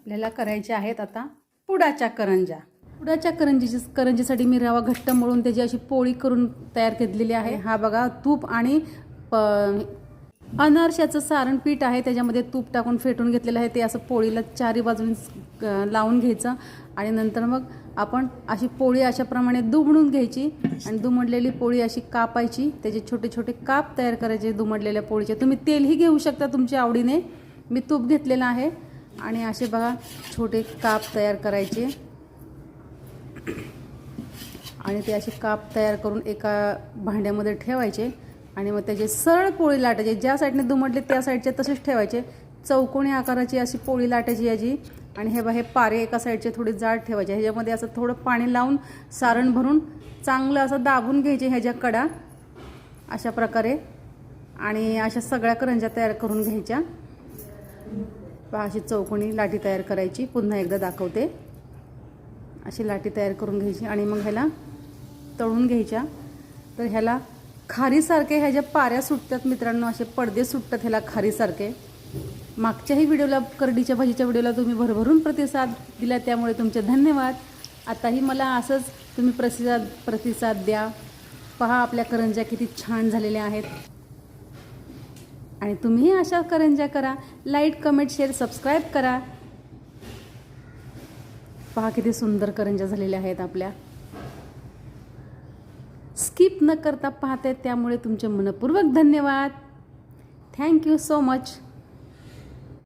आपल्याला करायच्या आहेत आता पुडाच्या करंज्या। पुडाच्या करंजीसाठी मी रवा घट्ट मळून त्याची अशी पोळी करून तयार केलेली आहे। हा बघा तूप आणि अनारशाचं सारण पीठ आहे, त्याच्यामध्ये तूप टाकून फेटून घेतलेलं आहे। ते असं पोळीला चारी बाजूने लावून घ्यायचं आणि नंतर मग आपण अशी पोळी अशाप्रमाणे दुमडून घ्यायची आणि दुमडलेली पोळी अशी कापायची, त्याचे छोटे छोटे काप तयार करायचे दुमडलेल्या पोळीचे। तुम्ही तेलही घेऊ शकता तुमच्या आवडीने, मी तूप घेतलेलं आहे। आणि असे बघा छोटे काप तयार करायचे आणि ते असे काप तयार करून एका भांड्यामध्ये ठेवायचे आणि मग त्याचे सरळ पोळी लाटायची, ज्या साईडने दुमडले त्या साईडचे तसेच ठेवायचे। चौकोनी आकाराची अशी पोळी लाटायची याची आणि हे बघा हे पारे एका साईडचे थोडी जाड ठेवायचे, ह्याच्यामध्ये असं थोडं पाणी लावून सारण भरून चांगलं असं दाबून घ्यायचे ह्याच्या कडा अशा प्रकारे आणि अशा सगळ्या करंज्या तयार करून घ्यायच्या। पहा अशी चौकोनी लाटी तयार करायची, पुन्हा एकदा दाखवते। अशी लाटी तयार करून घ्यायची आणि मग ह्याला तळून घ्यायच्या। तर ह्याला खारीसारखे ह्याच्या पाऱ्या सुटतात मित्रांनो, असे पडदे सुटतात ह्याला खारीसारखे। मागच्याही व्हिडिओला करडीच्या भाजीच्या व्हिडिओला तुम्ही भरभरून प्रतिसाद दिला, त्यामुळे तुमचे धन्यवाद। आताही मला असंच तुम्ही प्रतिसाद द्या। पहा आपल्या करंज्या किती छान झालेल्या आहेत आणि तुम्हीही अशा करंज्या करा। लाईक कमेंट शेअर सबस्क्राईब करा। पहा किती सुंदर करंज्या झालेल्या आहेत आपल्या। स्किप न करता पाहते त्यामुळे तुमचे मनपूर्वक धन्यवाद। Thank you so much.